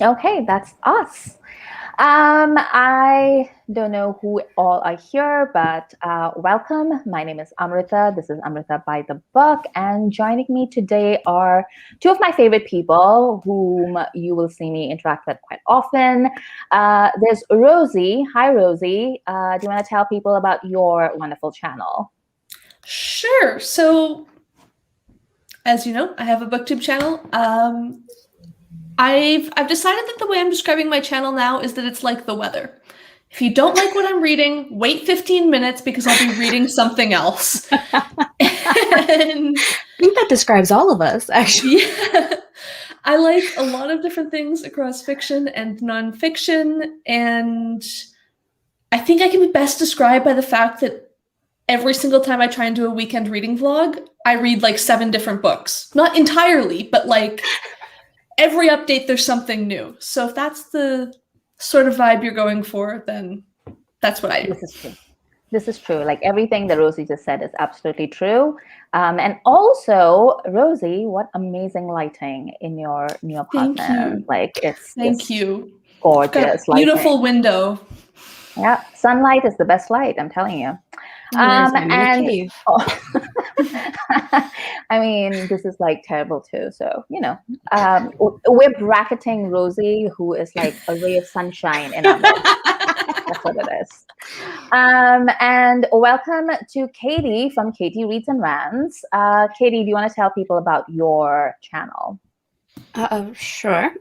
Okay, that's us. I don't know who all are here, but welcome. My name is Amrita. This is Amrita by the Book. And joining me today are two of my favorite people whom you will see me interact with quite often. There's Rosie. Hi, Rosie. Do you want to tell people about your wonderful channel? Sure. So, as you know, I have a booktube channel. I've decided that the way I'm describing my channel now is that it's like the weather. If you don't like what I'm reading, wait 15 minutes because I'll be reading something else. And I think that describes all of us, actually. yeah, I like a lot of different things across fiction and nonfiction, and I think I can be best described by the fact that every single time I try and do a weekend reading vlog, I read like 7 different books. Not entirely, but like every update there's something new. So if that's the sort of vibe you're going for, then that's what I do. This is true. This is true. Like everything that Rosie just said is absolutely true. And also, Rosie, what amazing lighting in your new Thank apartment. you. Like it's Thank just you. Got a gorgeous beautiful lighting. window. Yeah, sunlight is the best light, I'm telling you. Whereas I'm in a And cave. oh, I mean, this is like terrible too. So, we're bracketing Rosie, who is like a ray of sunshine in our midst. That's what it is. And welcome to Katie from Katie Reads and Rants. Katie, do you want to tell people about your channel? Sure.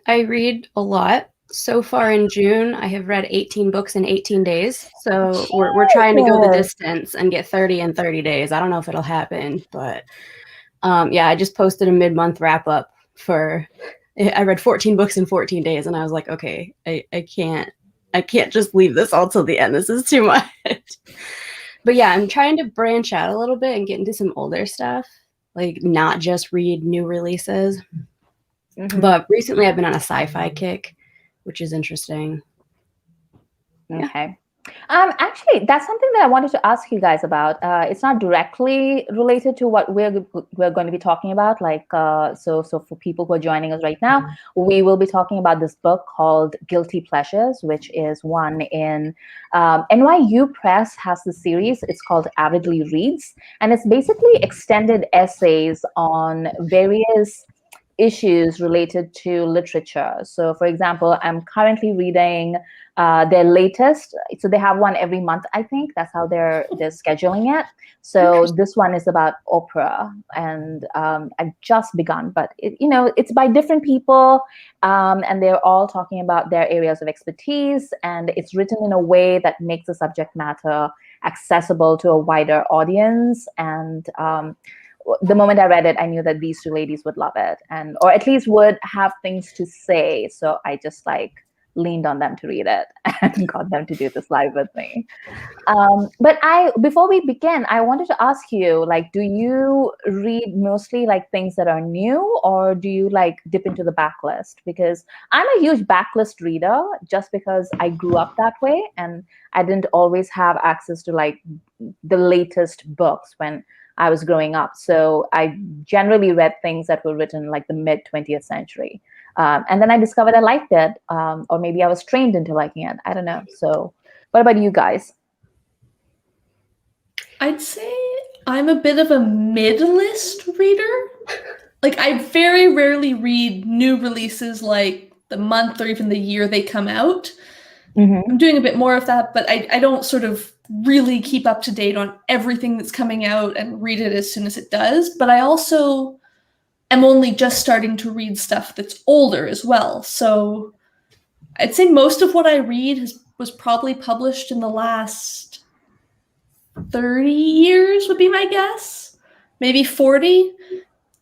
I read a lot. So far in June, I have read 18 books in 18 days. So we're trying to go the Jesus. distance and get 30 in 30 days. I don't know if it'll happen, but yeah, I just posted a mid-month wrap-up for I read 14 books in 14 days, and I was like, okay, I can't just leave this all till the end. This is too much. But yeah, I'm trying to branch out a little bit and get into some older stuff, like not just read new releases. Mhm. But recently I've been on a sci-fi kick, which is interesting. Yeah. Okay. Actually, that's something that I wanted to ask you guys about. It's not directly related to what we're going to be talking about. Like, so for people who are joining us right now, we will be talking about this book called Guilty Pleasures, which is one in NYU Press has the series. It's called Avidly Reads, and it's basically extended essays on various issues related to literature. So, for example, I'm currently reading their latest. So they have one every month, I think. That's how they're scheduling it. So this one is about opera, and I've just begun, but it's by different people, and they're all talking about their areas of expertise, and it's written in a way that makes the subject matter accessible to a wider audience. And the moment I read it, I knew that these two ladies would love it, and or at least would have things to say. So I just like leaned on them to read it and got them to do this live with me. But before we begin, I wanted to ask you, like, do you read mostly like things that are new, or do you like dip into the backlist? Because I'm a huge backlist reader, just because I grew up that way, and I didn't always have access to like the latest books when I was growing up. So I generally read things that were written like the mid 20th century. And then I discovered I liked it, or maybe I was trained into liking it. I don't know. So, what about you guys? I'd say I'm a bit of a mid-list reader. Like I very rarely read new releases like the month or even the year they come out. Mm-hmm. I'm doing a bit more of that, but I don't sort of really keep up to date on everything that's coming out and read it as soon as it does. But I also am only just starting to read stuff that's older as well. So I'd say most of what I read was probably published in the last 30 years, would be my guess. Maybe 40.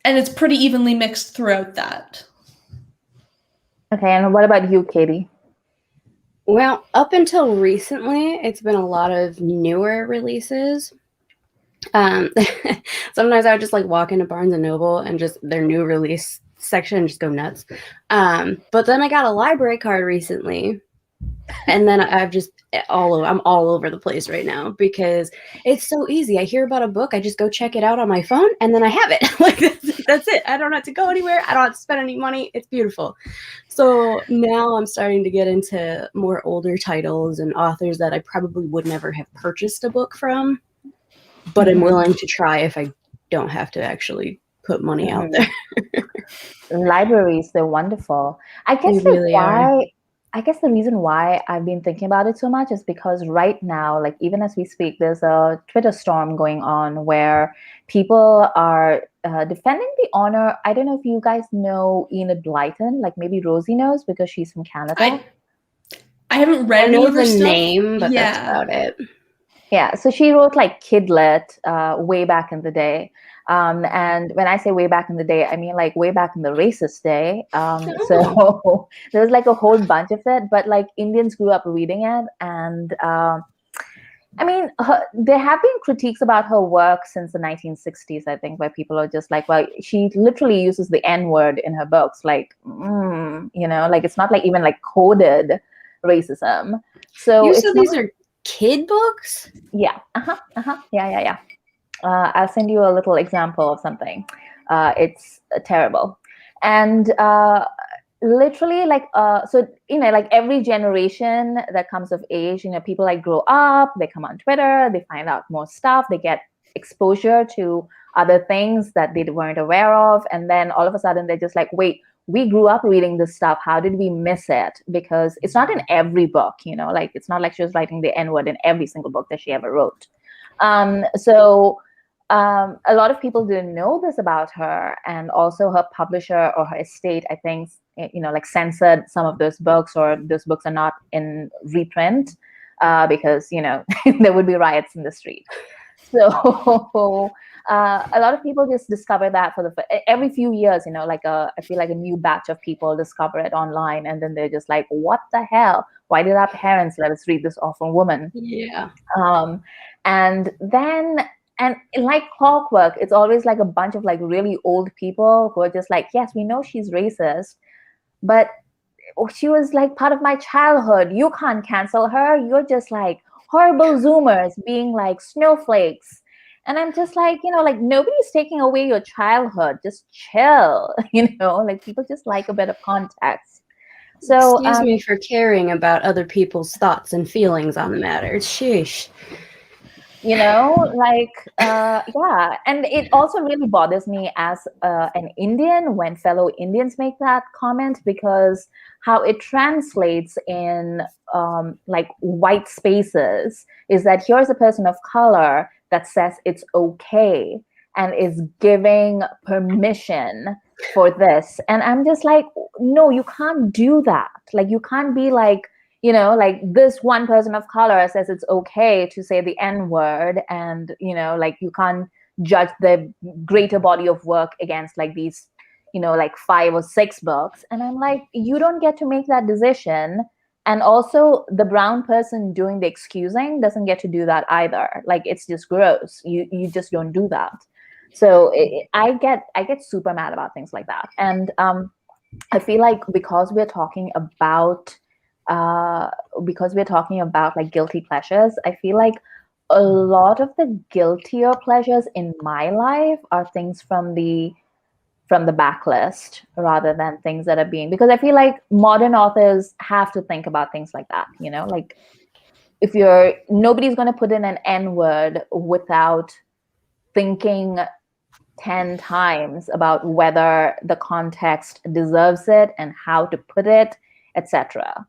And it's pretty evenly mixed throughout that. Okay, and what about you, Katie? Well, up until recently, it's been a lot of newer releases. Sometimes I would just like walk into Barnes and Noble and just their new release section and just go nuts. But then I got a library card recently, And then I'm all over the place right now because it's so easy. I hear about a book, I just go check it out on my phone, and then I have it. Like that's it. I don't have to go anywhere. I don't have to spend any money. It's beautiful. So now I'm starting to get into more older titles and authors that I probably would never have purchased a book from, but I'm willing to try if I don't have to actually put money out there. Libraries, they're wonderful. I guess They really are. I guess the reason why I've been thinking about it so much is because right now, like even as we speak, there's a Twitter storm going on where people are defending the honor. I don't know if you guys know Enid Blyton, like maybe Rosie knows because she's from Canada. I haven't read I any know of her the stuff. name, but that's Yeah. about it. Yeah, so she wrote like Kidlit way back in the day. And when I say way back in the day, I mean like way back in the racist day. So there's like a whole bunch of it, but like Indians grew up reading it. And I mean, there have been critiques about her work since the 1960s, I think, where people are just like, well, she literally uses the N word in her books. Like, like it's not like even like coded racism. So You it's said these are kid books? Yeah. Yeah. I'll send you a little example of something. It's terrible. And literally like like every generation that comes of age, people like grow up, they come on Twitter, they find out more stuff, they get exposure to other things that they weren't aware of, and then all of a sudden they're just like, wait, we grew up reading this stuff, how did we miss it? Because it's not in every book, like it's not like she was writing the N-word in every single book that she ever wrote. So a lot of people didn't know this about her, and also her publisher or her estate, I think, like censored some of those books, or those books are not in reprint because there would be riots in the street. So a lot of people just discover that every few years, I feel like a new batch of people discover it online, and then they're just like, what the hell? Why did our parents let us read this awful woman? Yeah. And like clockwork, it's always like a bunch of like really old people who are just like, yes, we know she's racist, but she was like part of my childhood. You can't cancel her. You're just like horrible Zoomers being like snowflakes. And I'm just like, like nobody's taking away your childhood. Just chill, like people just like a bit of context. So excuse me for caring about other people's thoughts and feelings on the matter. Sheesh. yeah. And it also really bothers me as an Indian when fellow Indians make that comment, because how it translates in like white spaces is that here's a person of color that says it's okay and is giving permission for this. And I'm just like, no, you can't do that. Like, you can't be like, like this one person of color says it's okay to say the N word, and, like you can't judge the greater body of work against like these, like 5 or 6 books. And I'm like, you don't get to make that decision. And also the brown person doing the excusing doesn't get to do that either. Like, it's just gross. You just don't do that. So I get super mad about things like that. And I feel like because we're talking about like guilty pleasures, I feel like a lot of the guiltier pleasures in my life are things from the backlist rather than things that are being, because I feel like modern authors have to think about things like that, like if nobody's going to put in an N word without thinking 10 times about whether the context deserves it and how to put it, etc.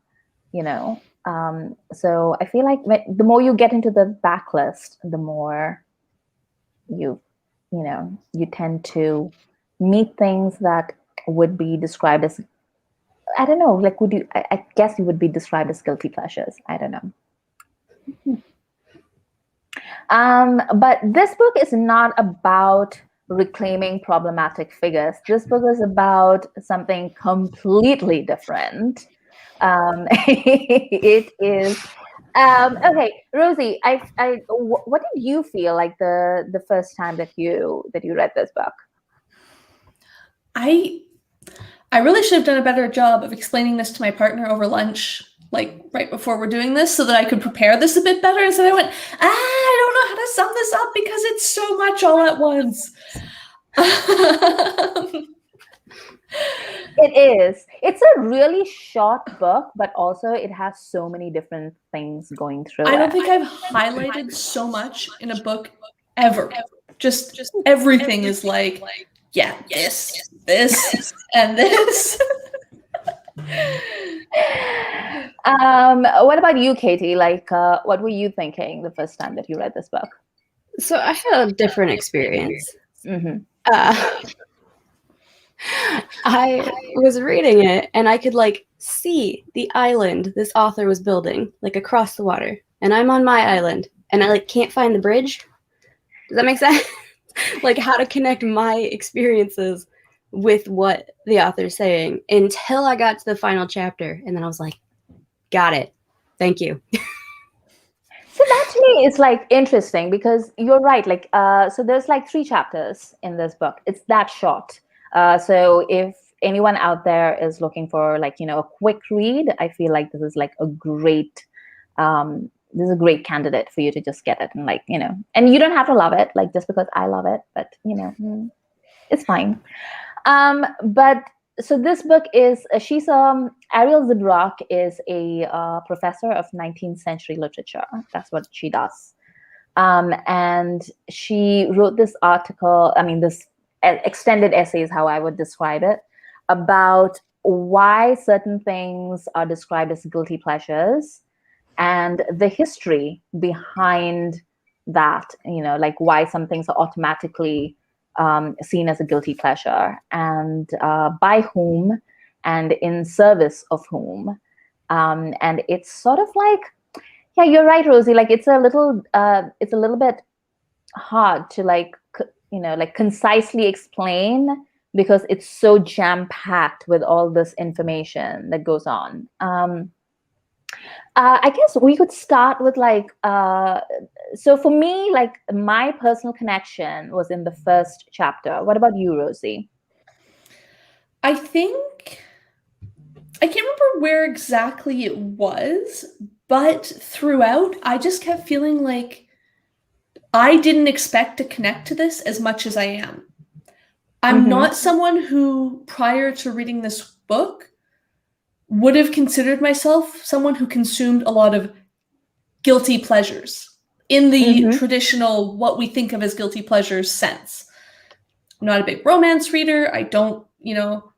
So I feel like the more you get into the backlist, the more you tend to meet things that would be described as, I don't know, like I guess you would be described as guilty pleasures. I don't know. But this book is not about reclaiming problematic figures. This book is about something completely different. It is okay, Rosie. What did you feel like the first time that you read this book? I really should have done a better job of explaining this to my partner over lunch. like right before we're doing this so that I could prepare this a bit better. And so I went, I don't know how to sum this up because it's so much all at once. It is. It's a really short book, but also it has so many different things going through I don't it. think I've highlighted so much in a book ever. Just everything is like, yeah, this, and this. What about you, Katie? Like, what were you thinking the first time that you read this book? So I had a different experience. Mm-hmm. I was reading it and I could like see the island this author was building like across the water, and I'm on my island and I like can't find the bridge. Does that make sense? Like how to connect my experiences with what the author's saying until I got to the final chapter, and then I was like, got it. Thank you. So that to me is like interesting because you're right. Like, so there's like 3 chapters in this book. It's that short. So if anyone out there is looking for like, you know, a quick read, I feel like this is like a great, this is a great candidate for you to just get it and like, you know, and you don't have to love it, like just because I love it, but you know, it's fine. But so this book is, she's Arielle Zibrak is a professor of 19th century literature. That's what she does. And she wrote this article, I mean, this extended essay is how I would describe it, about why certain things are described as guilty pleasures and the history behind that, you know, like why some things are automatically seen as a guilty pleasure, and by whom and in service of whom. And it's sort of like, yeah, you're right, Rosie. Like it's a little bit hard to like, you know, like concisely explain because it's so jam-packed with all this information that goes on. I guess we could start with like, so for me, like my personal connection was in the first chapter. What about you, Rosie? I think, I can't remember where exactly it was, but throughout, I just kept feeling like I didn't expect to connect to this as much as I am. I'm not someone who, prior to reading this book, would have considered myself someone who consumed a lot of guilty pleasures in the traditional, what we think of as guilty pleasures sense. I'm not a big romance reader. I don't, you know,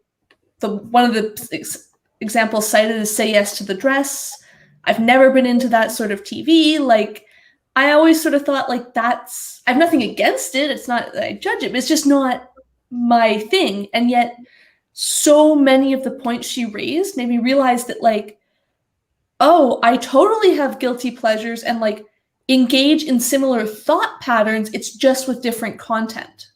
one of the examples cited is Say Yes to the Dress. I've never been into that sort of TV. Like, I always sort of thought like I have nothing against it. It's not that I judge it, but it's just not my thing. And yet so many of the points she raised made me realize that like, oh, I totally have guilty pleasures and like engage in similar thought patterns. It's just with different content.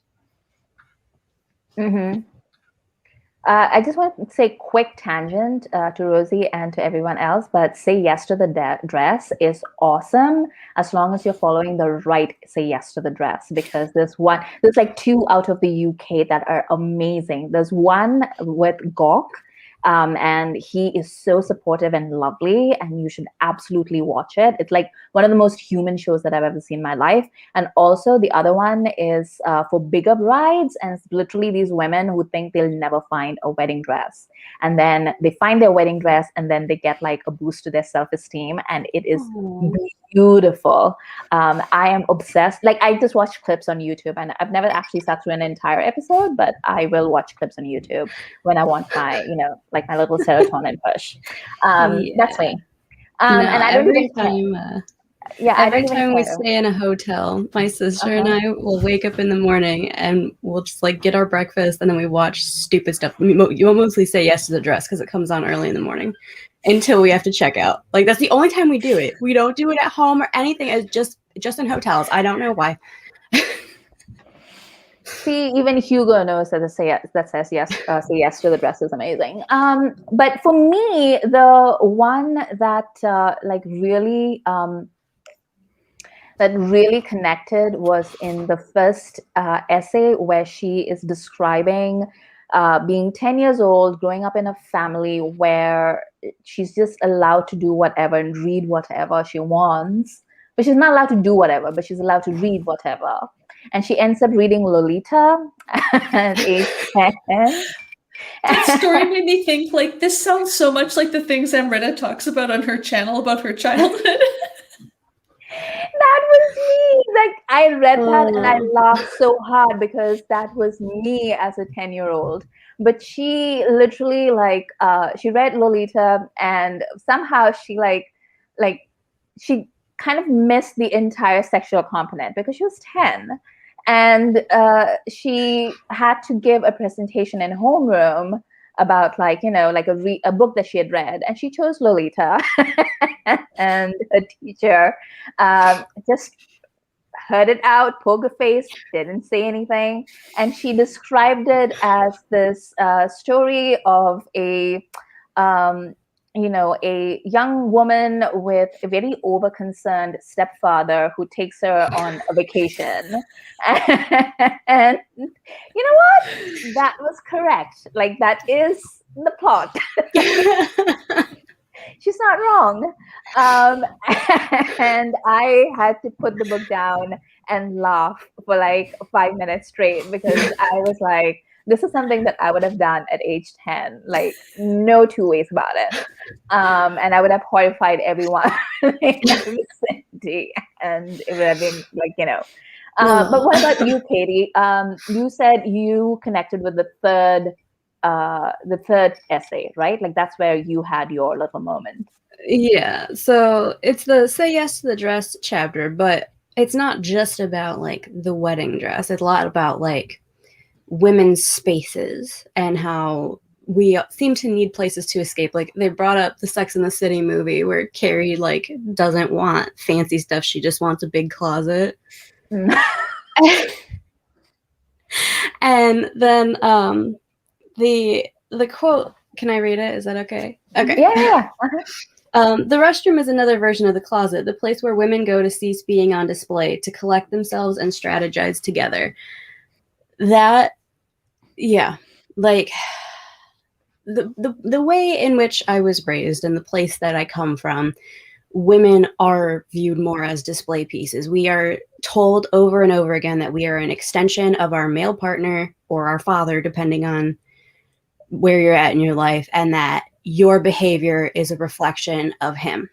I just want to say quick tangent to Rosie and to everyone else, but Say Yes to the Dress is awesome as long as you're following the right Say Yes to the Dress, because there's like 2 out of the UK that are amazing. There's one with Gawk, and he is so supportive and lovely, and you should absolutely watch it. It's like one of the most human shows that I've ever seen in my life. And also the other one is for bigger brides, and it's literally these women who think they'll never find a wedding dress, and then they find their wedding dress, and then they get like a boost to their self-esteem, and it is beautiful. I am obsessed. Like I just watched clips on YouTube, and I've never actually sat through an entire episode, but I will watch clips on YouTube when I want my, you know, like my little serotonin push. That's me. And I don't every even time, every time we stay in a hotel, my sister and I will wake up in the morning and we'll just like get our breakfast, and then we watch stupid stuff. You'll mostly Say Yes to the Dress because it comes on early in the morning until we have to check out. Like that's the only time we do it. We don't do it at home or anything. It's just in hotels. I don't know why. See, even Hugo knows that Say Yes to the Dress is amazing. But for me, the one that like really that really connected was in the first essay where she is describing being 10 years old, growing up in a family where she's just allowed to do whatever and read whatever she wants. But she's not allowed to do whatever, but she's allowed to read whatever. And she ends up reading Lolita at age 10. That story made me think, like, this sounds so much like the things Amrita talks about on her channel about her childhood. That was me. Like, I read that and I laughed so hard because that was me as a 10-year-old. But she literally, like, she read Lolita, and somehow she she kind of missed the entire sexual component because she was 10. And she had to give a presentation in homeroom about, like, you know, like a book that she had read, and she chose Lolita. And her teacher just heard it out, poker face, didn't say anything, and she described it as this story of a a young woman with a very overconcerned stepfather who takes her on a vacation. And you know what? That was correct. Like, that is the plot. She's not wrong. And I had to put the book down and laugh for like 5 minutes straight because I was like, this is something that I would have done at age 10, like no two ways about it. And I would have horrified everyone in the vicinity, and it would have been like, you know. But what about you, Katie? You said you connected with the third essay, right? Like, that's where you had your little moment. Yeah, so it's the Say Yes to the Dress chapter, but it's not just about like the wedding dress. It's a lot about like women's spaces and how we seem to need places to escape. Like, they brought up the Sex and the City movie where Carrie like doesn't want fancy stuff, she just wants a big closet. And then the quote, can I read it? Is that okay? Okay. Yeah. The restroom is another version of the closet, the place where women go to cease being on display, to collect themselves and strategize together. That, yeah, like the way in which I was raised and the place that I come from, women are viewed more as display pieces. We are told over and over again that we are an extension of our male partner or our father, depending on where you're at in your life, and that your behavior is a reflection of him.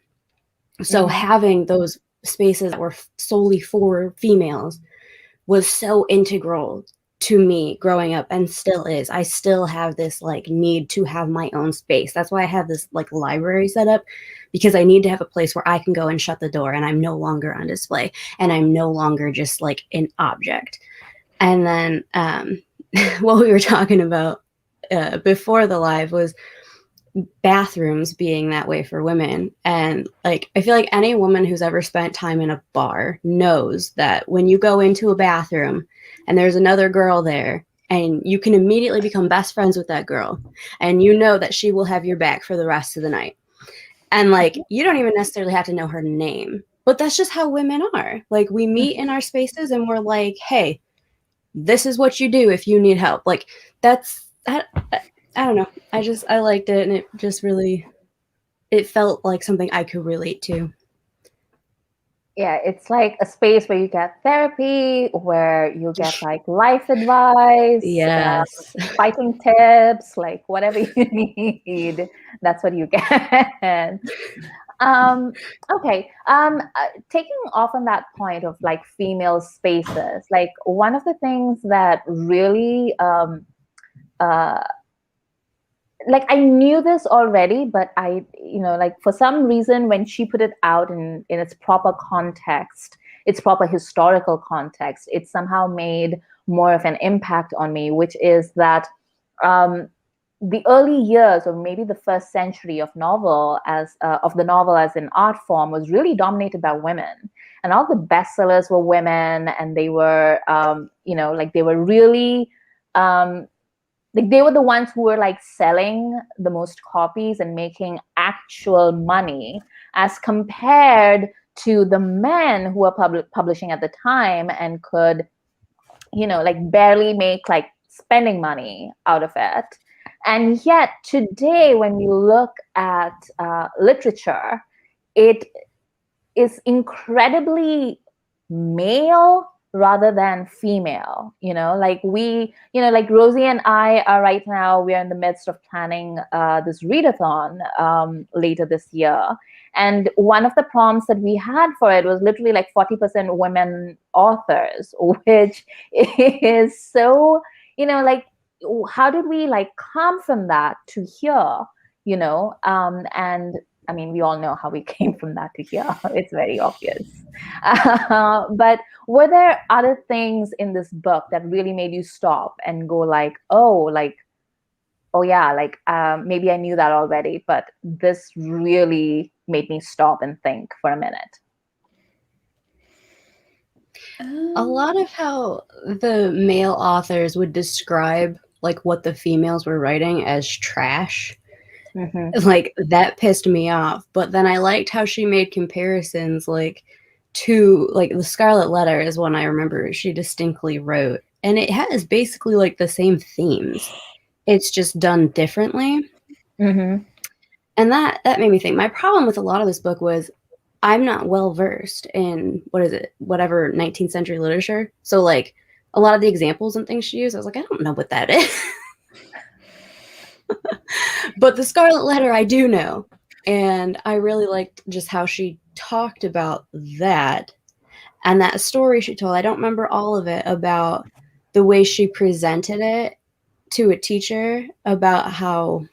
So having those spaces that were solely for females was so integral to me growing up, and still is. I still have this like need to have my own space. That's why I have this like library set up, because I need to have a place where I can go and shut the door and I'm no longer on display and I'm no longer just like an object. And then what we were talking about before the live was bathrooms being that way for women. And like, I feel like any woman who's ever spent time in a bar knows that when you go into a bathroom and there's another girl there, and you can immediately become best friends with that girl, and you know that she will have your back for the rest of the night. And like, you don't even necessarily have to know her name, but that's just how women are. Like, we meet in our spaces and we're like, hey, this is what you do if you need help. Like, that's, I don't know. I liked it, and it just really, it felt like something I could relate to. Yeah, it's like a space where you get therapy, where you get like life advice, yes, fighting tips, like whatever you need, that's what you get. Okay. Taking off on that point of like female spaces, like one of the things that really like, I knew this already, but I, like, for some reason, when she put it out in its proper context, its proper historical context, it somehow made more of an impact on me, which is that the early years, or maybe the first century of the novel as an art form, was really dominated by women, and all the bestsellers were women, and they were, like, they were really. Like, they were the ones who were like selling the most copies and making actual money, as compared to the men who were publishing at the time and could, like, barely make like spending money out of it. And yet today, when you look at literature, it is incredibly male rather than female. Like like Rosie and I are right now, we are in the midst of planning this readathon later this year. And one of the prompts that we had for it was literally like 40% women authors, which is so, like, how did we like come from that to here, and I mean, we all know how we came from that to here. It's very obvious. But were there other things in this book that really made you stop and go like, oh yeah, like maybe I knew that already, but this really made me stop and think for a minute? A lot of how the male authors would describe like what the females were writing as trash. Mm-hmm. Like that pissed me off. But then I liked how she made comparisons like to like the Scarlet Letter is one I remember she distinctly wrote. And it has basically like the same themes. It's just done differently. Mm-hmm. And that made me think. My problem with a lot of this book was I'm not well versed in whatever 19th century literature. So like a lot of the examples and things she used, I was like, I don't know what that is. But the Scarlet Letter I do know. And I really liked just how she talked about that. And that story she told, I don't remember all of it, about the way she presented it to a teacher about how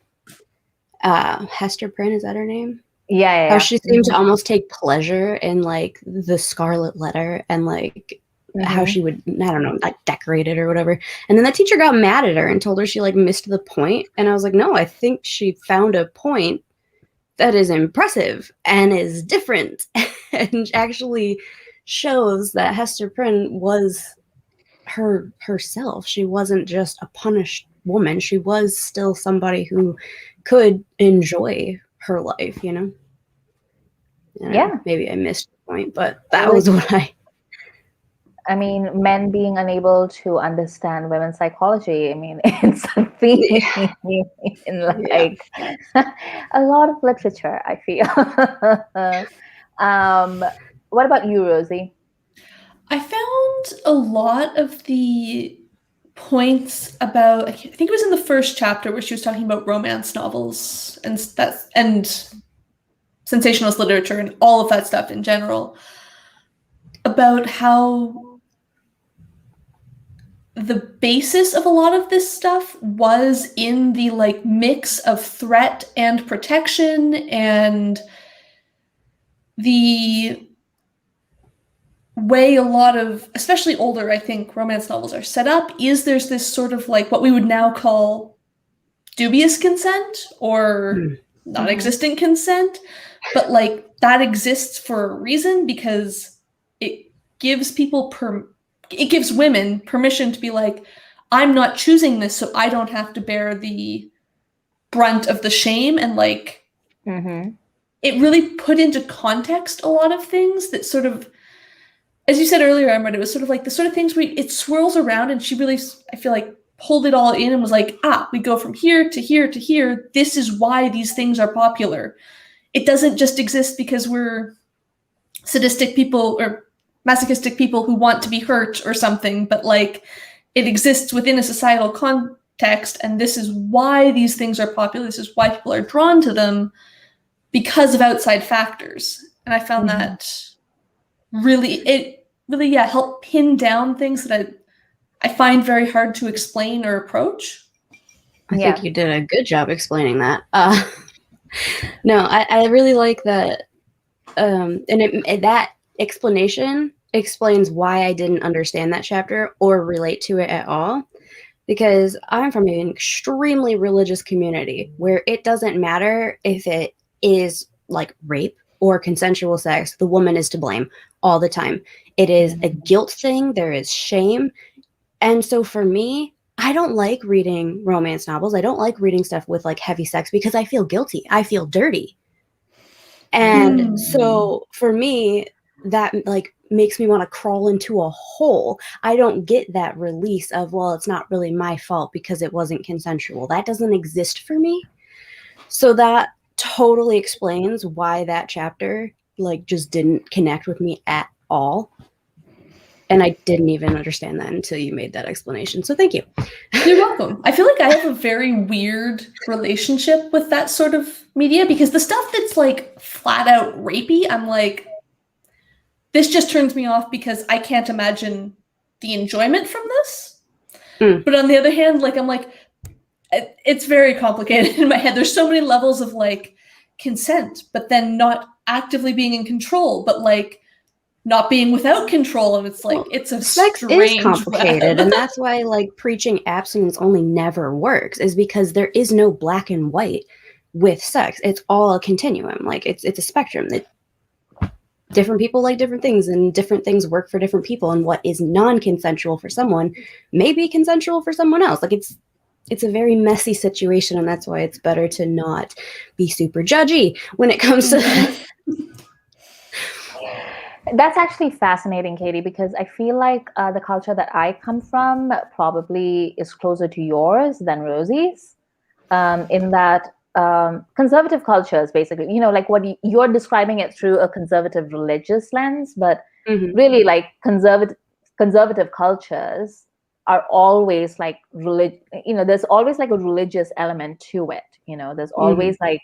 Hester Prynne, is that her name? Yeah. How she seemed to almost take pleasure in like the Scarlet Letter and like how she would, I don't know, like decorate it or whatever. And then the teacher got mad at her and told her she like missed the point. And I was like, no, I think she found a point that is impressive and is different and actually shows that Hester Prynne was herself. She wasn't just a punished woman. She was still somebody who could enjoy her life, Yeah. Maybe I missed the point, but that was what I mean, men being unable to understand women's psychology. I mean, it's a theme in like a lot of literature, I feel. What about you, Rosie? I found a lot of the points about, I think it was in the first chapter where she was talking about romance novels and sensationalist literature and all of that stuff in general, about how the basis of a lot of this stuff was in the like mix of threat and protection, and the way a lot of, especially older, I think, romance novels are set up is there's this sort of like what we would now call dubious consent or non-existent consent, but like that exists for a reason, because it gives people it gives women permission to be like, I'm not choosing this, so I don't have to bear the brunt of the shame. And like, it really put into context a lot of things that sort of, as you said earlier, Amrita, it was sort of like the sort of things where it swirls around, and she really, I feel like, pulled it all in and was like, we go from here to here to here. This is why these things are popular. It doesn't just exist because we're sadistic people or masochistic people who want to be hurt or something, but like it exists within a societal context, and this is why these things are popular. This is why people are drawn to them, because of outside factors. And I found that really helped pin down things that I find very hard to explain or approach. I think you did a good job explaining that. No, I really like that. And that explanation explains why I didn't understand that chapter or relate to it at all. Because I'm from an extremely religious community where it doesn't matter if it is like rape or consensual sex, the woman is to blame all the time. It is a guilt thing. There is shame. And so for me, I don't like reading romance novels. I don't like reading stuff with like heavy sex because I feel guilty. I feel dirty. And so for me, that like makes me want to crawl into a hole. I don't get that release of, well, it's not really my fault because it wasn't consensual. That doesn't exist for me. So that totally explains why that chapter like just didn't connect with me at all. And I didn't even understand that until you made that explanation. So thank you. You're welcome. I feel like I have a very weird relationship with that sort of media because the stuff that's like flat out rapey, I'm like, this just turns me off because I can't imagine the enjoyment from this. But on the other hand, like I'm like, it's very complicated in my head. There's so many levels of like consent, but then not actively being in control, but like not being without control. And it's like, well, it's a sex strange is complicated. And that's why like preaching abstinence only never works, is because there is no black and white with sex. It's all a continuum. Like it's a spectrum that different people like different things, and different things work for different people. And what is non-consensual for someone may be consensual for someone else. Like it's a very messy situation, and that's why it's better to not be super judgy when it comes to that. That's actually fascinating, Katie, because I feel like the culture that I come from probably is closer to yours than Rosie's, in that conservative cultures, basically, you know, like what you're describing it through a conservative religious lens, but really like conservative cultures are always like you know, there's always like a religious element to it. You know, there's always like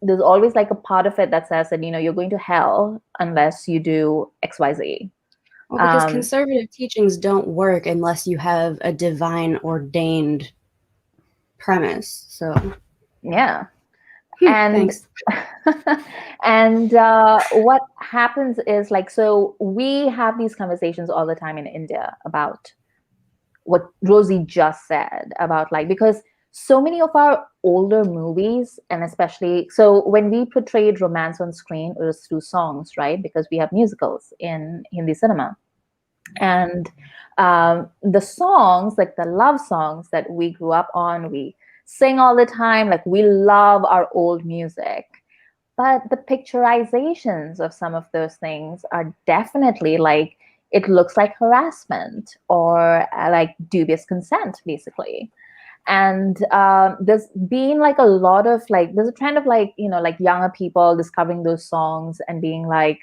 there's always like a part of it that says that, you know, you're going to hell unless you do XYZ. Well, because conservative teachings don't work unless you have a divine ordained premise. So yeah. And and what happens is like, so we have these conversations all the time in India about what Rosie just said about like, because so many of our older movies, and especially, so when we portrayed romance on screen, it was through songs, right? Because we have musicals in Hindi cinema. And the songs, like the love songs that we grew up on, we sing all the time, like we love our old music. But the picturizations of some of those things are definitely like, it looks like harassment or like dubious consent, basically. And there's been like a lot of like, there's a trend of like, you know, like younger people discovering those songs and being like,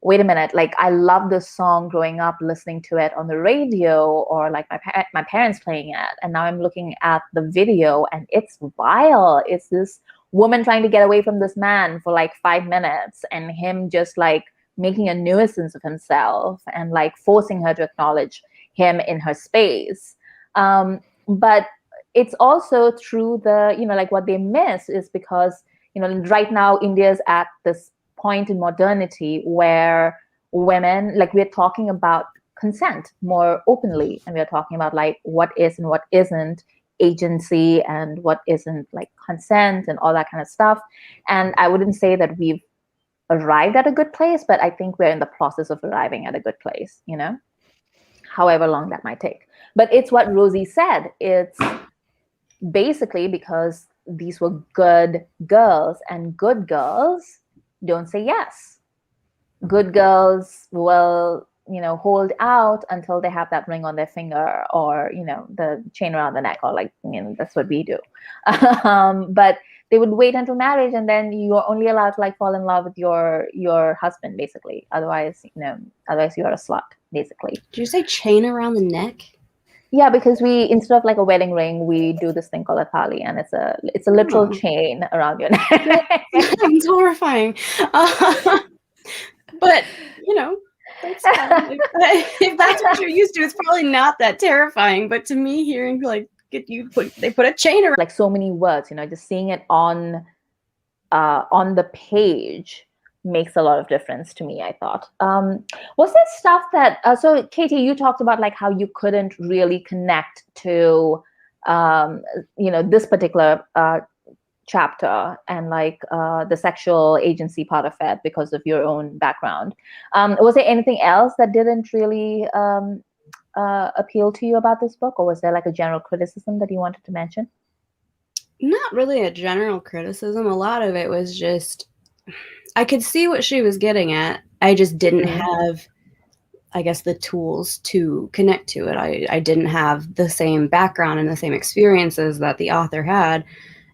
wait a minute, like I love this song growing up, listening to it on the radio or like my parents playing it. And now I'm looking at the video and it's vile. It's this woman trying to get away from this man for like 5 minutes and him just like making a nuisance of himself and like forcing her to acknowledge him in her space. But it's also through the, you know, like what they miss is because, you know, right now India's at this point in modernity where women, like we're talking about consent more openly, and we're talking about like what is and what isn't agency and what isn't like consent and all that kind of stuff. And I wouldn't say that we've arrived at a good place, but I think we're in the process of arriving at a good place, you know, however long that might take. But it's what Rosie said. It's basically because these were good girls, and good girls don't say yes. Good girls will, you know, hold out until they have that ring on their finger or, you know, the chain around the neck, or like, you know, that's what we do. But they would wait until marriage, and then you are only allowed to like fall in love with your husband, basically. Otherwise, you know, otherwise you are a slut, basically. Did you say chain around the neck? Yeah, because we, instead of like a wedding ring, we do this thing called a thali, and it's a literal chain around your neck. It's horrifying. But you know, if that's what you're used to, it's probably not that terrifying. But to me, hearing like they put a chain around, like so many words, you know, just seeing it on the page makes a lot of difference to me, I thought. Was there stuff that, so Katie, you talked about like how you couldn't really connect to, you know, this particular chapter and like the sexual agency part of it because of your own background. Was there anything else that didn't really appeal to you about this book, or was there like a general criticism that you wanted to mention? Not really a general criticism. A lot of it was just, I could see what she was getting at, I just didn't have, I guess, the tools to connect to it. I didn't have the same background and the same experiences that the author had.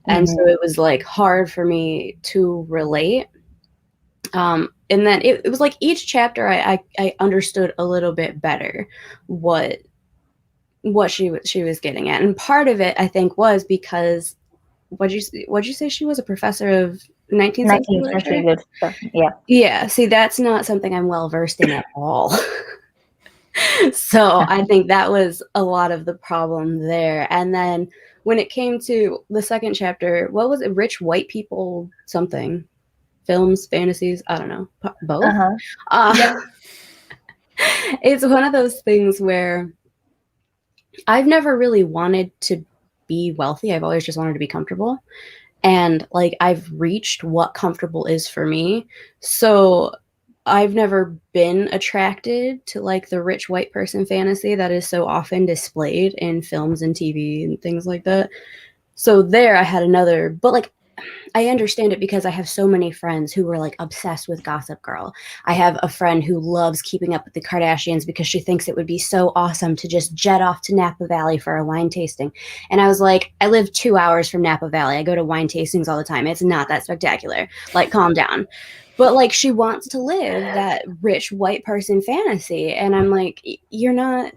And so it was like hard for me to relate. And then it was like each chapter I understood a little bit better what she was getting at. And part of it, I think, was because what'd you say she was a professor of 19th century literature? Yeah. Yeah. See, that's not something I'm well versed in at all. So I think that was a lot of the problem there. And then when it came to the second chapter, what was it? Rich white people something. Films, fantasies, I don't know. Both. Yep. It's one of those things where I've never really wanted to be wealthy. I've always just wanted to be comfortable. And like I've reached what comfortable is for me. So I've never been attracted to like the rich white person fantasy that is so often displayed in films and TV and things like that. So there I had another, but like I understand it because I have so many friends who were like obsessed with Gossip Girl. I have a friend who loves Keeping Up with the Kardashians because she thinks it would be so awesome to just jet off to Napa Valley for a wine tasting. And I was like, I live 2 hours from Napa Valley. I go to wine tastings all the time. It's not that spectacular. Like, calm down. But like, she wants to live that rich white person fantasy. And I'm like, you're not,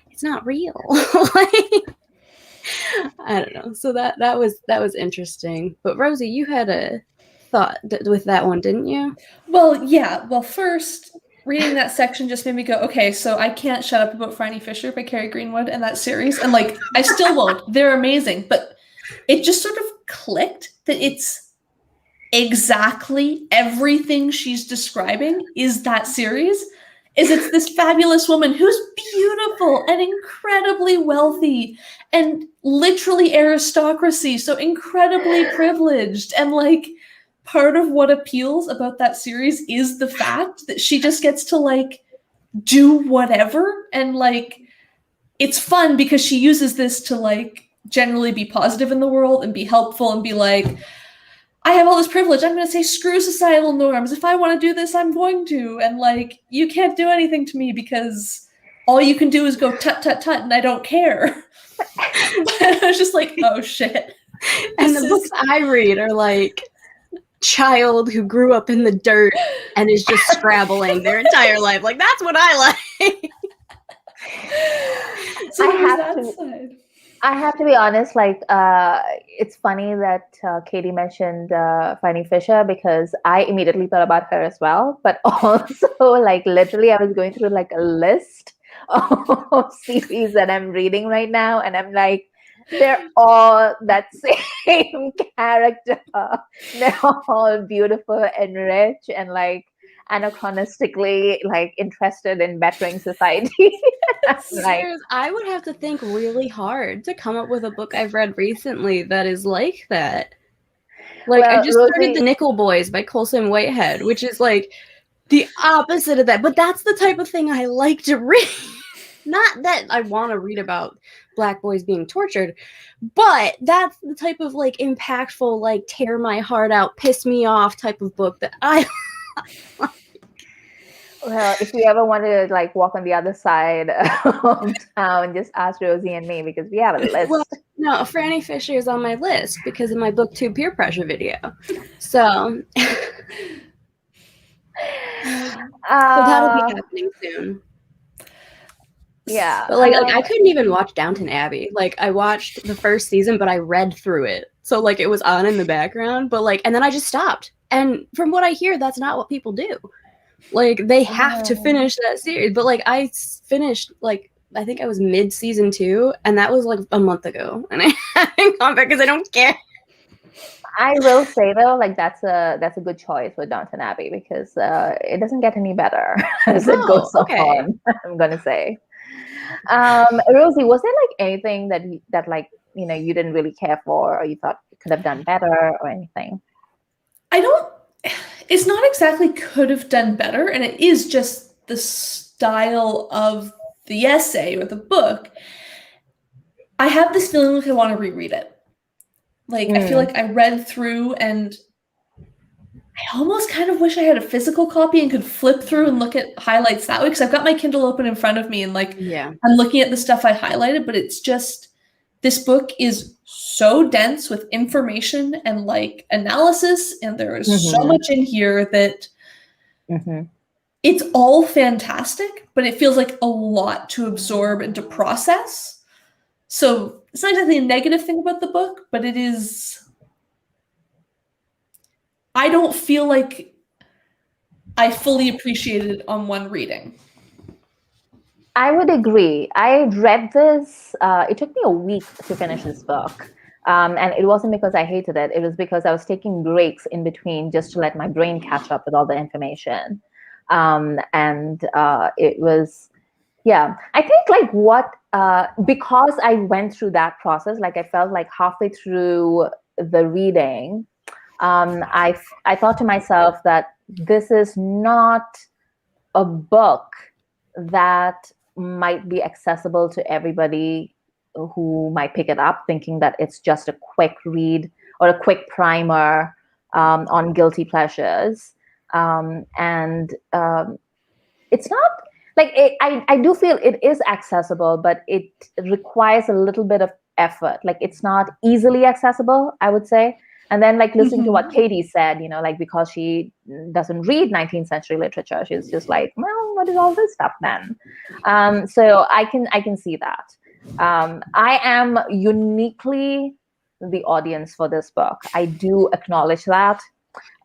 it's not real. Like, I don't know. So that was interesting. But Rosie, you had a thought with that one, didn't you? Well, yeah. Well, first, reading that section just made me go, okay, so I can't shut up about Franny Fisher by Carrie Greenwood and that series. And like, I still won't. They're amazing. But it just sort of clicked that it's exactly everything she's describing is that series. It's this fabulous woman who's beautiful and incredibly wealthy and literally aristocracy, so incredibly privileged. And like part of what appeals about that series is the fact that she just gets to like do whatever. And like it's fun because she uses this to like generally be positive in the world and be helpful and be like, I have all this privilege. I'm going to say screw societal norms. If I want to do this, I'm going to. And like, you can't do anything to me because all you can do is go tut, tut, tut, and I don't care. I was just like, oh shit. And the books I read are like child who grew up in the dirt and is just scrabbling their entire life. Like, that's what I like. So I have to be honest, like, it's funny that Katie mentioned Fanny Fisher because I immediately thought about her as well. But also, like, literally, I was going through like a list of series that I'm reading right now. And I'm like, they're all that same character. They're all beautiful and rich and like anachronistically like interested in bettering society. Like, I would have to think really hard to come up with a book I've read recently that is like that. Like, well, I just started The Nickel Boys by Colson Whitehead, which is like the opposite of that. But that's the type of thing I like to read. Not that I want to read about Black boys being tortured, but that's the type of like impactful, like tear my heart out, piss me off type of book that I Well, if you ever want to like walk on the other side of town, just ask Rosie and me because we have a list. Well, no, Franny Fisher is on my list because of my BookTube peer pressure video. So, that'll be happening soon. Yeah. But like I couldn't even watch Downton Abbey. Like, I watched the first season, but I read through it. So like it was on in the background, but like, and then I just stopped. And from what I hear, that's not what people do. Like, they have to finish that series. But like, I finished, like, I think I was mid season 2, and that was like a month ago. And I haven't gone back because I don't care. I will say though, like that's a good choice with Downton Abbey because it doesn't get any better as it goes on. I'm gonna say. Rosie, was there like anything that like you didn't really care for, or you thought you could have done better, or anything? It's not exactly could have done better, and it is just the style of the essay or the book. I have this feeling like I want to reread it. Like, I feel like I read through and I almost kind of wish I had a physical copy and could flip through and look at highlights that way, because I've got my Kindle open in front of me and like Yeah. I'm looking at the stuff I highlighted, but it's just, this book is so dense with information and like analysis, and there is so much in here that it's all fantastic, but it feels like a lot to absorb and to process. So it's not exactly a negative thing about the book, but it is, I don't feel like I fully appreciated it on one reading. I would agree. I read this, it took me a week to finish this book. And it wasn't because I hated it. It was because I was taking breaks in between just to let my brain catch up with all the information. It was, yeah, I think like because I went through that process, like I felt like halfway through the reading, I thought to myself that this is not a book that might be accessible to everybody who might pick it up thinking that it's just a quick read or a quick primer on guilty pleasures. It's not like I do feel it is accessible, but it requires a little bit of effort. Like it's not easily accessible, I would say. And then like listening to what Katie said, like because she doesn't read 19th century literature, she's just like, well, what is all this stuff then? So I can see that. I am uniquely the audience for this book. I do acknowledge that.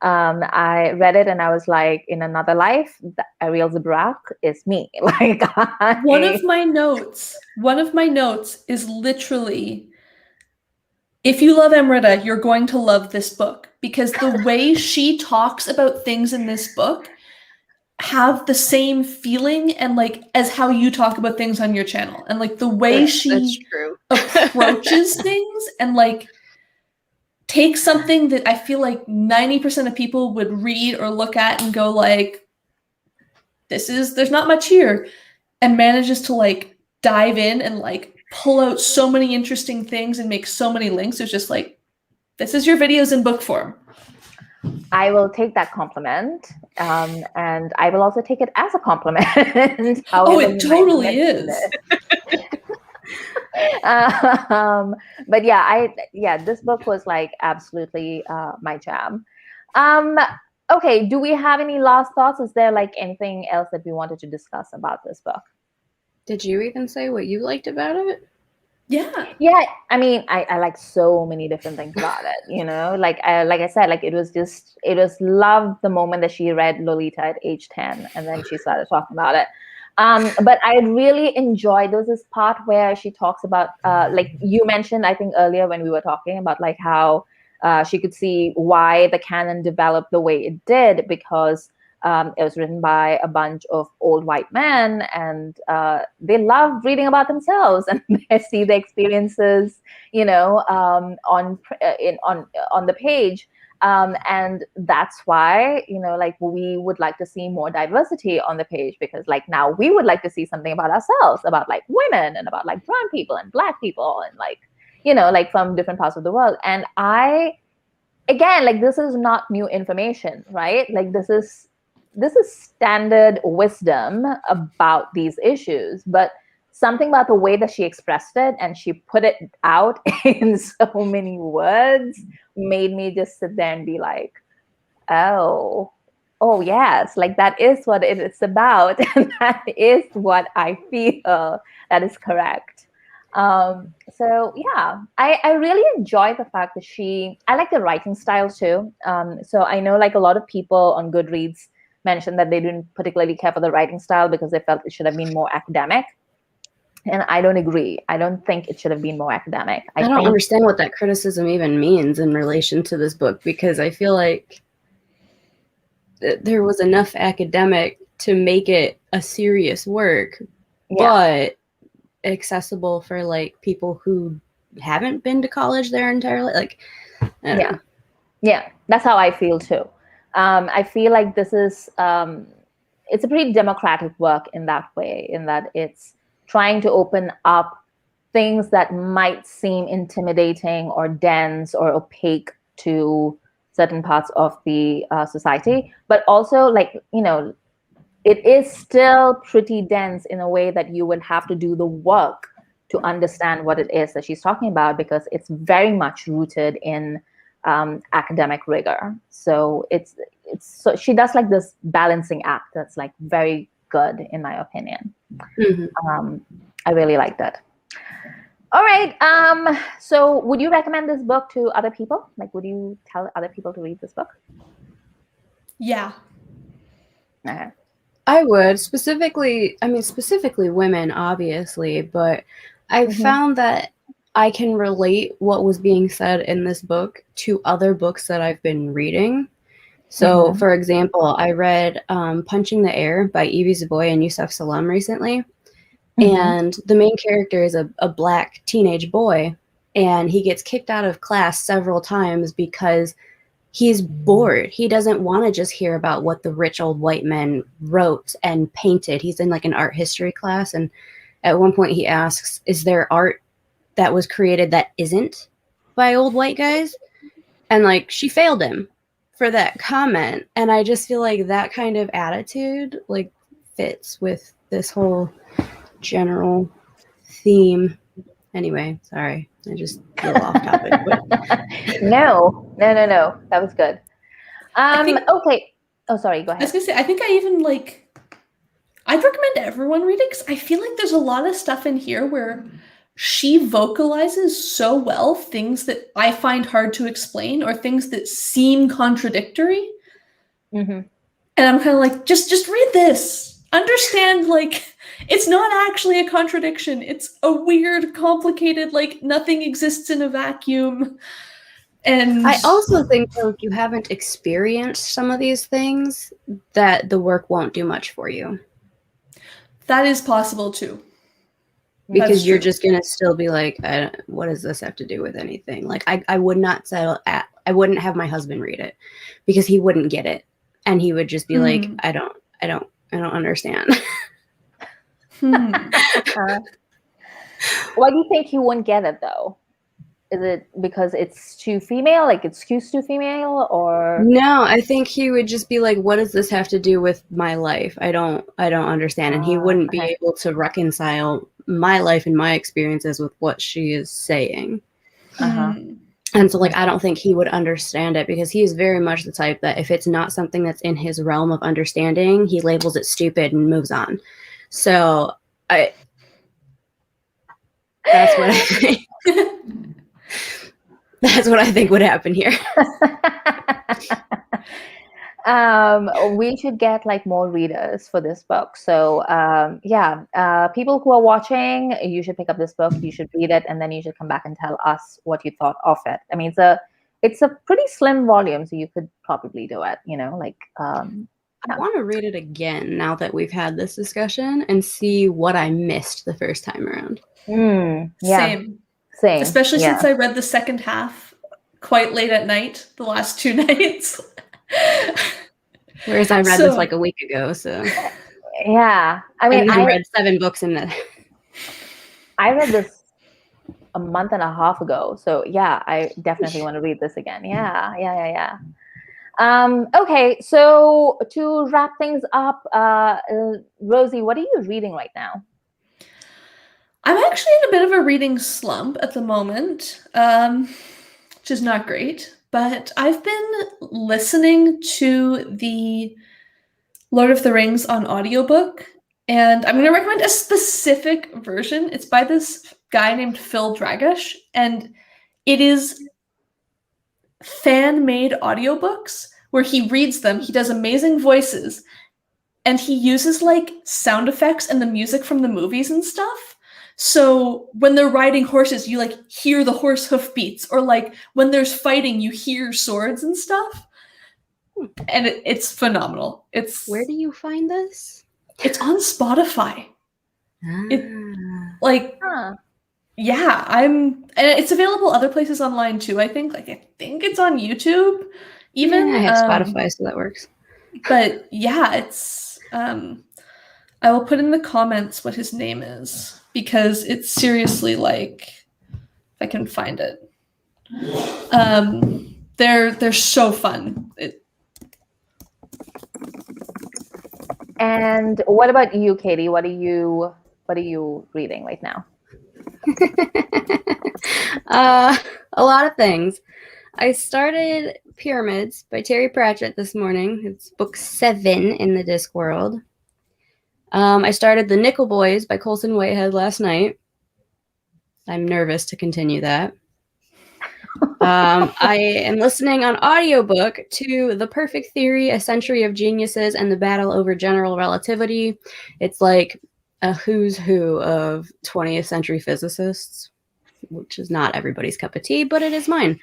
I read it and I was like, in another life, Arielle Zibrak is me. Like one of my notes is literally, if you love Amrita, you're going to love this book, because the way she talks about things in this book have the same feeling and like as how you talk about things on your channel, and like the way she approaches things and like takes something that I feel like 90% of people would read or look at and go like, there's not much here, and manages to like dive in and like pull out so many interesting things and make so many links. It's just like, this is your videos in book form. I will take that compliment, and I will also take it as a compliment. Oh, it totally is. But yeah, this book was like absolutely my jam. Okay, do we have any last thoughts? Is there like anything else that we wanted to discuss about this book? Did you even say what you liked about it? Yeah. I mean, I like so many different things about it. Like I said, like it was love the moment that she read Lolita at age 10, and then she started talking about it. But I really enjoyed, there was this part where she talks about, like you mentioned, I think earlier when we were talking about like how she could see why the canon developed the way it did, because it was written by a bunch of old white men, and they love reading about themselves, and they see the experiences, on the page. And that's why, like we would like to see more diversity on the page, because like now we would like to see something about ourselves, about like women, and about like brown people and Black people, and like, like from different parts of the world. And again, like this is not new information, right? Like this is standard wisdom about these issues, but something about the way that she expressed it and she put it out in so many words made me just sit there and be like, oh yes, like that is what it's about, and that is what I feel that is correct. So yeah, I really enjoy the fact that I like the writing style too. So I know like a lot of people on Goodreads mentioned that they didn't particularly care for the writing style because they felt it should have been more academic. And I don't agree. I don't think it should have been more academic. I don't understand what that criticism even means in relation to this book, because I feel like there was enough academic to make it a serious work, but accessible for like people who haven't been to college their entire life. Like, I don't know. Yeah, that's how I feel too. I feel like this is it's a pretty democratic work in that way, in that it's trying to open up things that might seem intimidating or dense or opaque to certain parts of the society, but also like, you know, it is still pretty dense in a way that you would have to do the work to understand what it is that she's talking about, because it's very much rooted in academic rigor. So so she does like this balancing act that's like very good in my opinion. I really like that. All right. So would you recommend this book to other people? Like, would you tell other people to read this book? Yeah. Okay. I would specifically women, obviously, but I found that I can relate what was being said in this book to other books that I've been reading. So, for example, I read Punching the Air by Evie Zaboy and Yusuf Salam recently. And the main character is a black teenage boy, and he gets kicked out of class several times because he's bored. He doesn't want to just hear about what the rich old white men wrote and painted. He's in like an art history class, and at one point he asks, is there art that was created that isn't by old white guys? And like, she failed him for that comment. And I just feel like that kind of attitude like fits with this whole general theme. Anyway, sorry, I just feel off topic. But... No. That was good. Okay. Oh, sorry. Go ahead. I was gonna say, I think I'd recommend everyone read it, because I feel like there's a lot of stuff in here where she vocalizes so well things that I find hard to explain, or things that seem contradictory. And I'm kind of like, just read this. Understand, like, it's not actually a contradiction. It's a weird, complicated, like, nothing exists in a vacuum. And I also think that if you haven't experienced some of these things, that the work won't do much for you. That is possible too. Because you're just going to still be like, what does this have to do with anything? Like, I would not I wouldn't have my husband read it, because he wouldn't get it. And he would just be like, I don't understand. Why do you think he wouldn't get it though? Is it because it's too female, like it skews too female, or? No, I think he would just be like, what does this have to do with my life? I don't understand. And he wouldn't be able to reconcile my life and my experiences with what she is saying. And so like, I don't think he would understand it, because he is very much the type that if it's not something that's in his realm of understanding, he labels it stupid and moves on. So that's what I think. That's what I think would happen here. We should get like more readers for this book. So people who are watching, you should pick up this book. You should read it, and then you should come back and tell us what you thought of it. I mean, it's a pretty slim volume, so you could probably do it. You know, like. I want to read it again now that we've had this discussion and see what I missed the first time around. Same. Especially since I read the second half quite late at night the last 2 nights. Whereas I read this like a week ago, so. Yeah. I mean, I read 7 books in that. I read this a month and a half ago. So yeah, I definitely want to read this again. Yeah. Okay, so to wrap things up, Rosie, what are you reading right now? I'm actually in a bit of a reading slump at the moment, which is not great, but I've been listening to the Lord of the Rings on audiobook, and I'm going to recommend a specific version. It's by this guy named Phil Dragish, and it is fan-made audiobooks where he reads them, he does amazing voices, and he uses like sound effects and the music from the movies and stuff. So when they're riding horses, you like hear the horse hoof beats, or like when there's fighting, you hear swords and stuff. And it's phenomenal. Where do you find this? It's on Spotify. Yeah, and it's available other places online too. I think it's on YouTube. Even I have Spotify, so that works. But yeah, it's I will put in the comments what his name is, because it's seriously like, if I can find it. They're so fun. And what about you, Katie? What are you reading right now? A lot of things. I started Pyramids by Terry Pratchett this morning. It's book 7 in the Discworld. I started The Nickel Boys by Colson Whitehead last night. I'm nervous to continue that. I am listening on audiobook to The Perfect Theory, A Century of Geniuses and the Battle Over General Relativity. It's like a who's who of 20th century physicists, which is not everybody's cup of tea, but it is mine.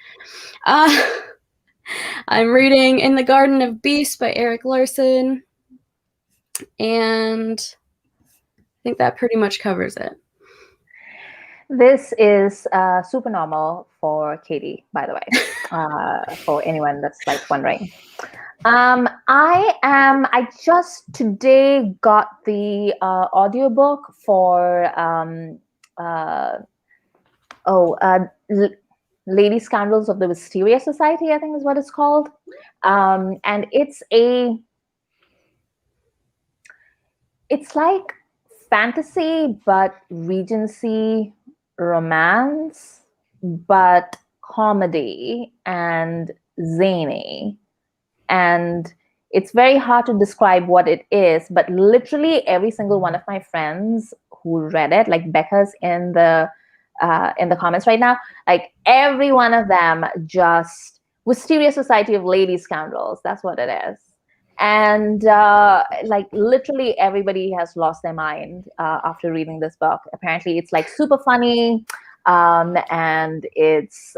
I'm reading In the Garden of Beasts by Eric Larson, and I think that pretty much covers it. This is super normal for Katie, by the way, for anyone that's like wondering. I just today got the audiobook for Lady Scandals of the Wisteria Society, I think is what it's called. And it's like fantasy, but Regency romance, but comedy and zany. And it's very hard to describe what it is, but literally every single one of my friends who read it, like Becca's in the comments right now, like every one of them just Wisteria Society of Lady Scoundrels. That's what it is. And like literally everybody has lost their mind after reading this book. Apparently it's like super funny, and it's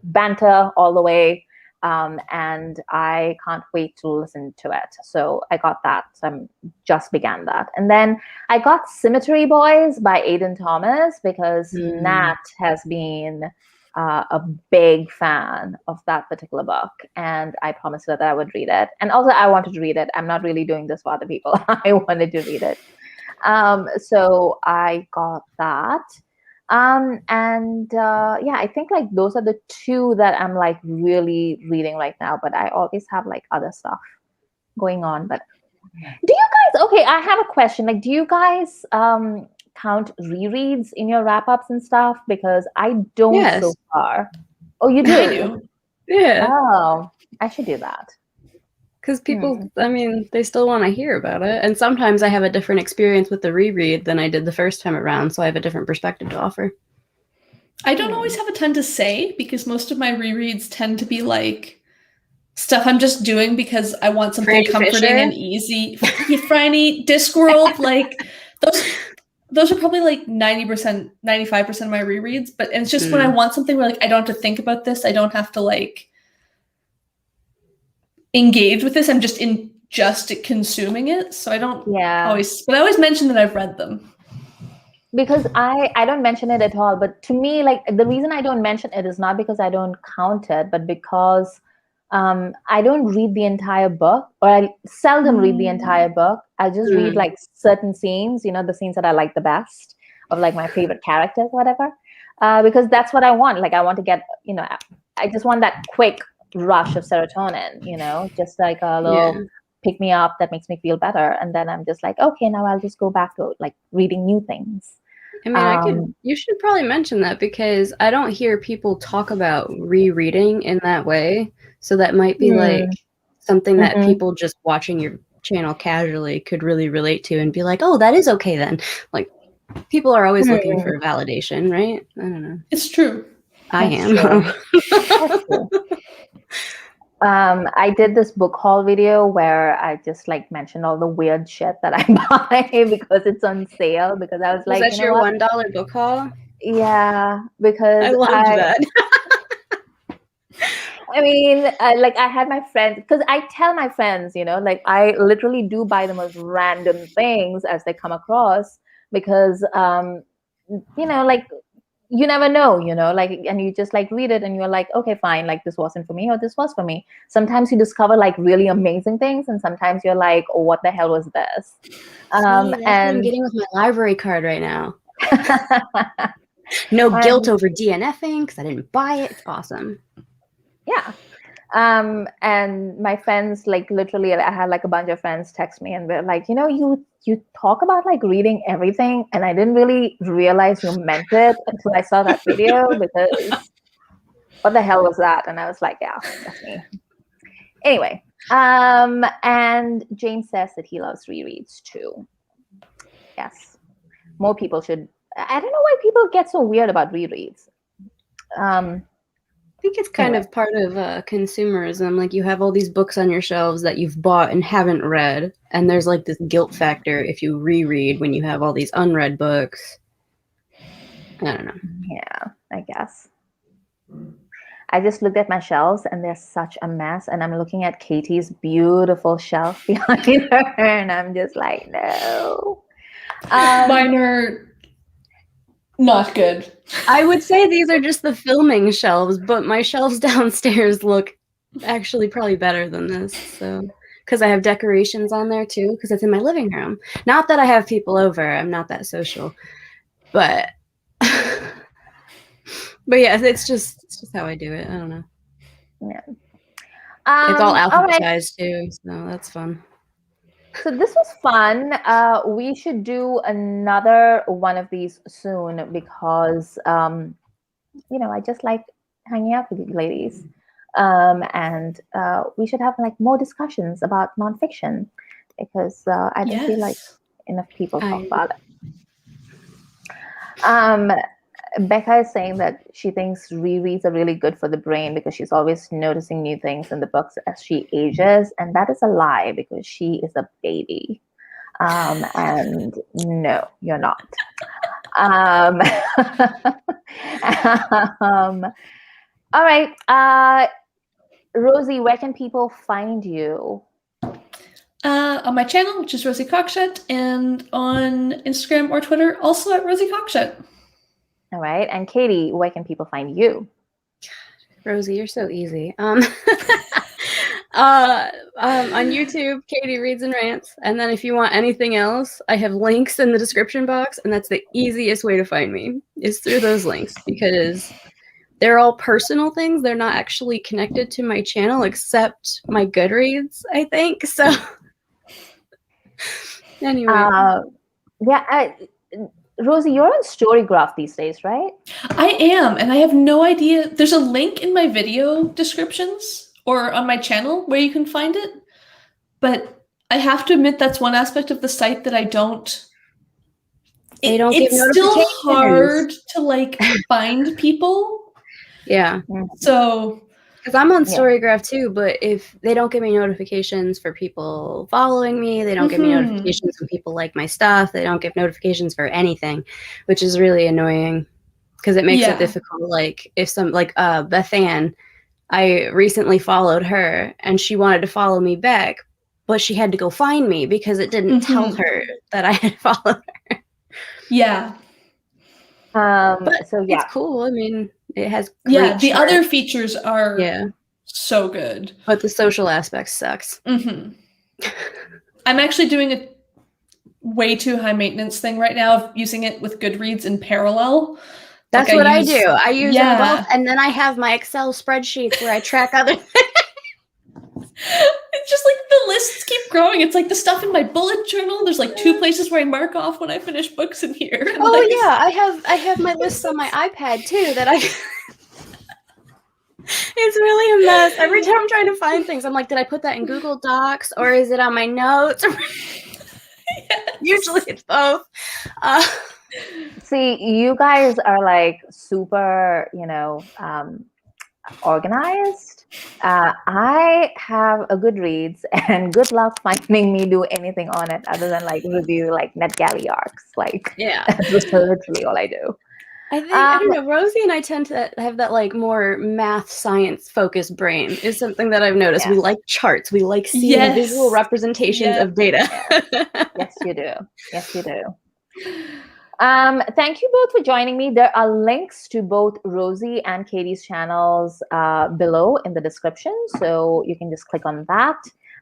banter all the way. And I can't wait to listen to it. So I got that. So I just began that. And then I got Cemetery Boys by Aidan Thomas because Nat has been a big fan of that particular book. And I promised her that I would read it. And also I wanted to read it. I'm not really doing this for other people. I wanted to read it. So I got that. Yeah, I think like those are the two that I'm like really reading right now, but I always have like other stuff going on. But do you guys, okay, I have a question. Like, do you guys count rereads in your wrap-ups and stuff? Because I don't so far. Oh, you do? I do. Yeah. Oh, I should do that. Because people, I mean, they still want to hear about it. And sometimes I have a different experience with the reread than I did the first time around, so I have a different perspective to offer. I don't always have a ton to say because most of my rereads tend to be like stuff I'm just doing because I want something comforting and easy. Franny, Discworld, like those are probably like 90%, 95% of my rereads. But it's just when I want something where like I don't have to think about this, I don't have to like engage with this. I'm just consuming it. So I don't always, but I always mention that I've read them. Because I don't mention it at all. But to me, like the reason I don't mention it is not because I don't count it, but because I don't read the entire book, or I seldom read the entire book. I just read like certain scenes, you know, the scenes that I like the best of like my favorite characters, whatever. Because that's what I want. Like I want to get, you know, I just want that quick rush of serotonin, you know, just like a little pick me up that makes me feel better. And then I'm just like, okay, now I'll just go back to like reading new things. I mean, you should probably mention that because I don't hear people talk about rereading in that way. So that might be like something that people just watching your channel casually could really relate to and be like, oh, that is okay then. Like people are always looking for validation, right? I don't know. It's true. I am. I did this book haul video where I just like mentioned all the weird shit that I buy because it's on sale. Because I was like, was that your $1 book haul? Yeah, because I loved that. I mean, like I had my friends, because I tell my friends, you know, like I literally do buy the most random things as they come across because, you know, like you never know, you know, like, and you just like read it and you're like, okay, fine, like this wasn't for me or this was for me. Sometimes you discover like really amazing things and sometimes you're like, oh, what the hell was this? And what I'm getting with my library card right now. No guilt over DNFing because I didn't buy it. It's awesome. Yeah. And my friends, like literally, I had like a bunch of friends text me and they're like, you talk about like reading everything, and I didn't really realize you meant it until I saw that video, because what the hell was that? And I was like, yeah, that's me. Anyway, and James says that he loves rereads too. Yes, more people should. I don't know why people get so weird about rereads. I think it's kind of part of consumerism. Like, you have all these books on your shelves that you've bought and haven't read, and there's like this guilt factor if you reread when you have all these unread books. I don't know. Yeah, I guess. I just looked at my shelves and they're such a mess, and I'm looking at Katie's beautiful shelf behind her, and I'm just like, no. Mine are not good. I would say these are just the filming shelves, but my shelves downstairs look actually probably better than this. So, because I have decorations on there too, because it's in my living room. Not that I have people over. I'm not that social, but but yeah, it's just how I do it. I don't know. Yeah. It's all alphabetized right. too, so that's fun. So this was fun. We should do another one of these soon, because I just like hanging out with you ladies, and we should have like more discussions about nonfiction, because I don't feel like enough people talk about it. Becca is saying that she thinks rereads are really good for the brain because she's always noticing new things in the books as she ages, and that is a lie, because she is a baby. And no, you're not. All right. Rosie, where can people find you? On my channel, which is Rosie Cockshutt, and on Instagram or Twitter, also at Rosie Cockshutt. All right. And Katie, where can people find you? Rosie, you're so easy. On YouTube, Katie Reads and Rants. And then if you want anything else, I have links in the description box, and that's the easiest way to find me, is through those links, because they're all personal things. They're not actually connected to my channel, except my Goodreads, I think. So anyway. Rosie, you're on Storygraph these days, right? I am, and I have no idea. There's a link in my video descriptions or on my channel where you can find it, but I have to admit that's one aspect of the site that I don't. It's still hard to like find people. Yeah. So. Because I'm on Storygraph too, but if they don't give me notifications for people following me, they don't give me notifications when people like my stuff, they don't give notifications for anything, which is really annoying because it makes it difficult. Like if Beth Ann, I recently followed her and she wanted to follow me back, but she had to go find me because it didn't tell her that I had followed her. Yeah. But it's cool. I mean, it has the other features are so good, but the social aspect sucks. I'm actually doing a way too high maintenance thing right now of using it with Goodreads in parallel. That's what I do. I use them both, and then I have my Excel spreadsheets where I track other things. It's just like the lists keep growing. It's like the stuff in my bullet journal. There's like 2 places where I mark off when I finish books in here. I have my lists on my iPad too that I. It's really a mess. Every time I'm trying to find things, I'm like, did I put that in Google Docs or is it on my notes? Usually it's both. See, you guys are like super, organized. I have a Goodreads, and good luck finding me do anything on it other than like review like NetGalley arcs. Like, that's literally all I do. I don't know. Rosie and I tend to have that like more math science focused brain is something that I've noticed. We like charts. We like seeing visual representations of data. Yes, you do. Yes, you do. Thank you both for joining me. There are links to both Rosie and Katie's channels below in the description, so you can just click on that.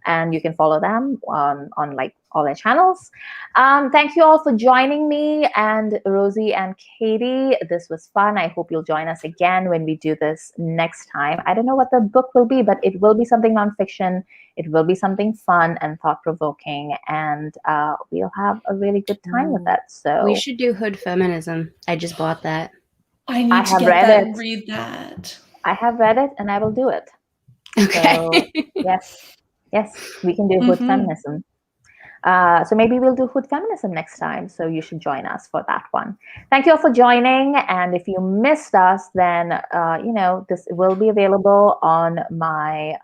and you can follow them on like all their channels. Thank you all for joining me and Rosie and Katie. This was fun. I hope you'll join us again when we do this next time. I don't know what the book will be, but it will be something nonfiction. It will be something fun and thought-provoking, and we'll have a really good time with it. So we should do Hood Feminism. I just bought that. I need to have get read that it. and read that. I have read it, and I will do it. Okay. So yes, we can do Hood Feminism. So maybe we'll do Hood Feminism next time. So you should join us for that one. Thank you all for joining. And if you missed us, then this will be available on my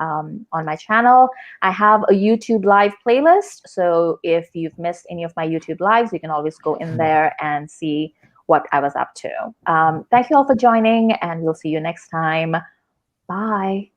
channel. I have a YouTube live playlist. So if you've missed any of my YouTube lives, you can always go in there and see what I was up to. Thank you all for joining, and we'll see you next time. Bye.